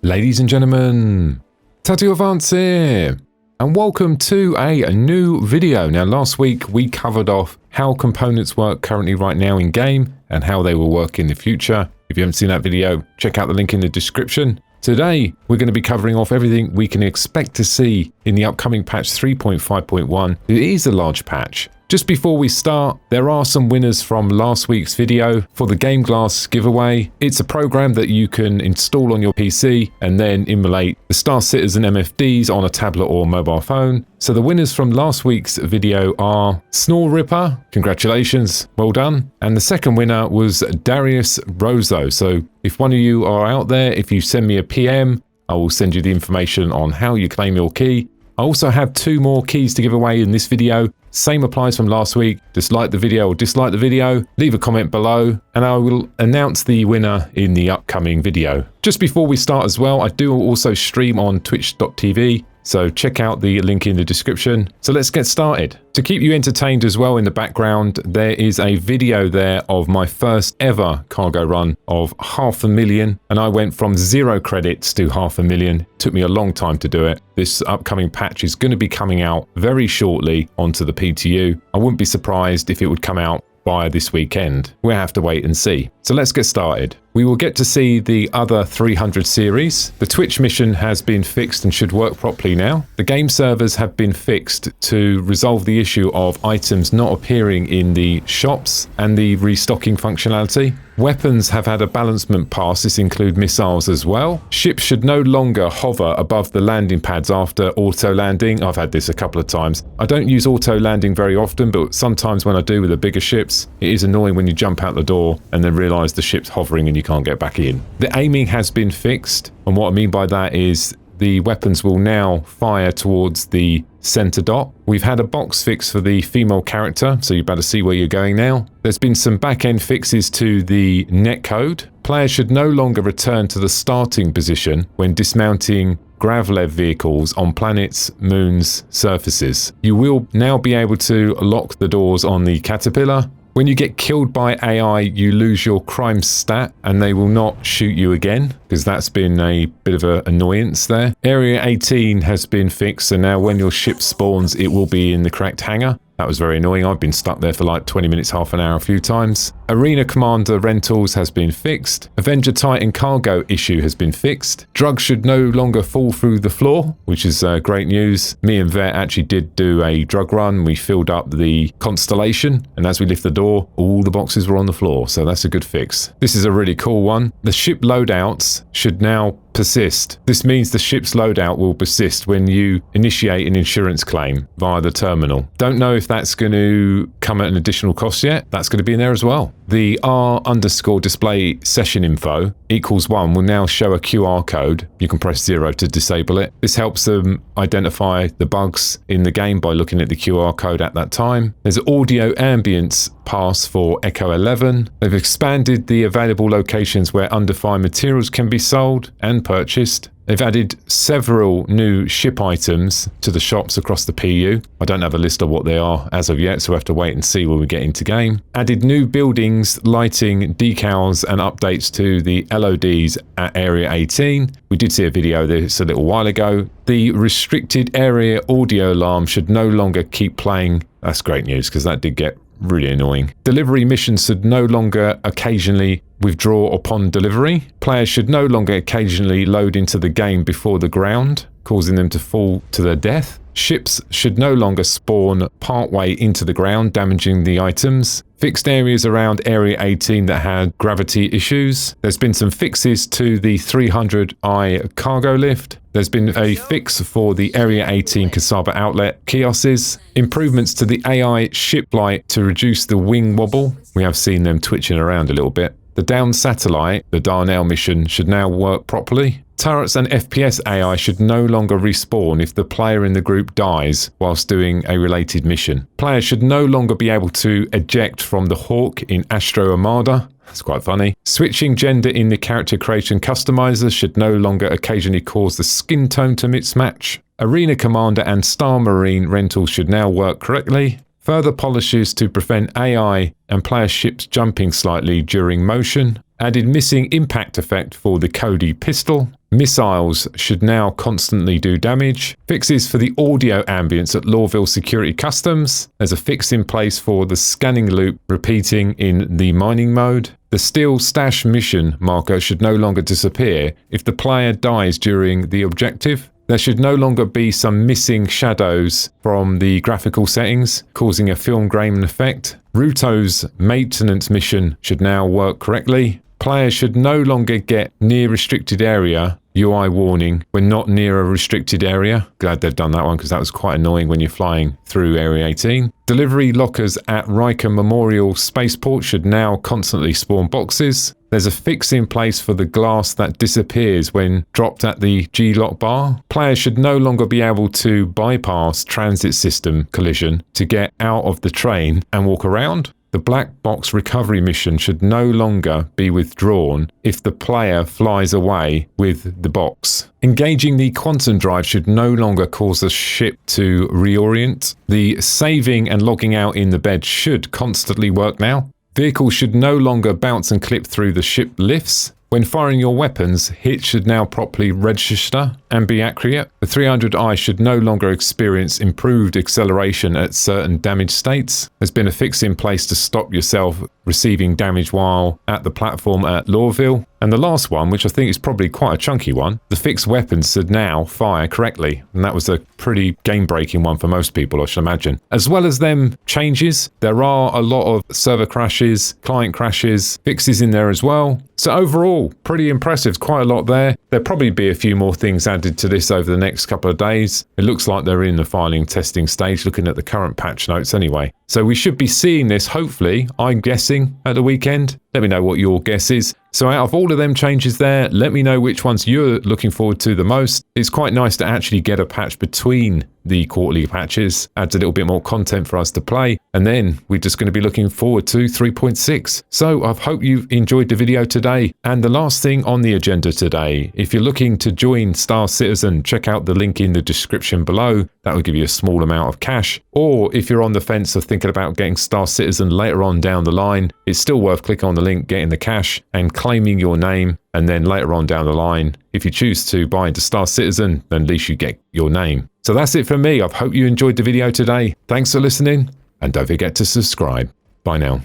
Ladies and gentlemen, Tati Avance here, and welcome to a new video. Now, last week we covered off how components work currently right now in game and how they will work in the future. If you haven't seen that video, check out the link in the description. Today, we're going to be covering off everything we can expect to see in the upcoming patch 3.5.1. It is a large patch. Just before we start, there are some winners from last week's video for the Game Glass giveaway. It's a program that you can install on your PC and then emulate the Star Citizen MFDs on a tablet or mobile phone. So the winners from last week's video are Snore Ripper, congratulations, well done. And the second winner was Darius Rozo. So if one of you are out there, if you send me a PM, I will send you the information on how you claim your key. I also have 2 more keys to give away in this video. Same applies from last week. Just like the video or dislike the video, leave a comment below, and I will announce the winner in the upcoming video. Just before we start as well, I do also stream on twitch.tv, so check out the link in the description. So let's get started. To keep you entertained as well in the background, there is a video there of my first ever cargo run of 500,000, and I went from 0 credits to 500,000. Took me a long time to do it. This upcoming patch is going to be coming out very shortly onto the PTU. I wouldn't be surprised if it would come out by this weekend. We'll have to wait and see. So let's get started. We will get to see the other 300 series. The Twitch mission has been fixed and should work properly now. The game servers have been fixed to resolve the issue of items not appearing in the shops and the restocking functionality. Weapons have had a balancement pass. This includes missiles as well. Ships should no longer hover above the landing pads after auto landing. I've had this a couple of times. I don't use auto landing very often, but sometimes when I do with the bigger ships, it is annoying when you jump out the door and then realize the ship's hovering and you can't get back in. The aiming has been fixed, and what I mean by that is the weapons will now fire towards the center dot. We've had a box fix for the female character, so you better see where you're going now. There's been some back-end fixes to the netcode. Players should no longer return to the starting position when dismounting Gravlev vehicles on planets, moons, surfaces. You will now be able to lock the doors on the Caterpillar. When you get killed by AI, you lose your crime stat and they will not shoot you again, because that's been a bit of an annoyance there. Area 18 has been fixed, so now when your ship spawns, it will be in the correct hangar. That was very annoying. I've been stuck there for like 20 minutes, half an hour a few times. Arena Commander rentals has been fixed. Avenger Titan cargo issue has been fixed. Drugs should no longer fall through the floor, which is great news. Me and Vet actually did do a drug run. We filled up the Constellation, and as we lift the door, all the boxes were on the floor, so that's a good fix. This is a really cool one. The ship loadouts should now persist. This means the ship's loadout will persist when you initiate an insurance claim via the terminal. Don't know if that's going to come at an additional cost yet. That's going to be in there as well. The R_display session info equals 1 will now show a QR code. You can press 0 to disable it. This helps them identify the bugs in the game by looking at the QR code at that time. There's an audio ambience pass for Echo 11. They've expanded the available locations where undefined materials can be sold and purchased. They've added several new ship items to the shops across the PU. I don't have a list of what they are as of yet, so we'll have to wait and see when we get into game. Added new buildings, lighting, decals, and updates to the LODs at Area 18. We did see a video of this a little while ago. The restricted area audio alarm should no longer keep playing. That's great news, because that did get really annoying. Delivery missions should no longer occasionally withdraw upon delivery. Players should no longer occasionally load into the game before the ground, causing them to fall to their death. Ships should no longer spawn partway into the ground, damaging the items. Fixed areas around Area 18 that had gravity issues. There's been some fixes to the 300i cargo lift. There's been a fix for the Area 18 Kasaba outlet kiosks. Improvements to the AI ship light to reduce the wing wobble. We have seen them twitching around a little bit. The down satellite, the Darnell mission, should now work properly. Turrets and FPS AI should no longer respawn if the player in the group dies whilst doing a related mission. Players should no longer be able to eject from the Hawk in Astro Armada. That's quite funny. Switching gender in the character creation customizer should no longer occasionally cause the skin tone to mismatch. Arena Commander and Star Marine rentals should now work correctly. Further polishes to prevent AI and player ships jumping slightly during motion. Added missing impact effect for the Cody pistol. Missiles should now constantly do damage. Fixes for the audio ambience at Lorville Security Customs. There's a fix in place for the scanning loop repeating in the mining mode. The Steel Stash mission marker should no longer disappear if the player dies during the objective. There should no longer be some missing shadows from the graphical settings, causing a film grain effect. Ruto's maintenance mission should now work correctly. Players should no longer get near restricted area UI warning when not near a restricted area. Glad they've done that one because that was quite annoying when you're flying through Area 18. Delivery lockers at Riker Memorial Spaceport should now constantly spawn boxes. There's a fix in place for the glass that disappears when dropped at the G-lock bar. Players should no longer be able to bypass transit system collision to get out of the train and walk around. The black box recovery mission should no longer be withdrawn if the player flies away with the box. Engaging the quantum drive should no longer cause the ship to reorient. The saving and logging out in the bed should constantly work now. Vehicles should no longer bounce and clip through the ship lifts. When firing your weapons, hits should now properly register and be accurate. The 300i should no longer experience improved acceleration at certain damage states. There's been a fix in place to stop yourself receiving damage while at the platform at Lorville. And the last one, which I think is probably quite a chunky one, the fixed weapons should now fire correctly. And that was a pretty game-breaking one for most people, I should imagine. As well as them changes, there are a lot of server crashes, client crashes, fixes in there as well. So overall, pretty impressive, quite a lot there. There'll probably be a few more things added to this over the next couple of days. It looks like they're in the filing testing stage, looking at the current patch notes anyway. So we should be seeing this, hopefully, I'm guessing, at the weekend. Let me know what your guess is. So out of all of them changes there, let me know which ones you're looking forward to the most. It's quite nice to actually get a patch between the quarterly patches, adds a little bit more content for us to play, and then we're just going to be looking forward to 3.6. So I hope you've enjoyed the video today. And the last thing on the agenda today, if you're looking to join Star Citizen, check out the link in the description below. That will give you a small amount of cash. Or if you're on the fence of thinking about getting Star Citizen later on down the line, it's still worth clicking on the link, getting the cash and claiming your name. And then later on down the line, if you choose to buy into Star Citizen, then at least you get your name. So that's it from me. I hope you enjoyed the video today. Thanks for listening, and don't forget to subscribe. Bye now.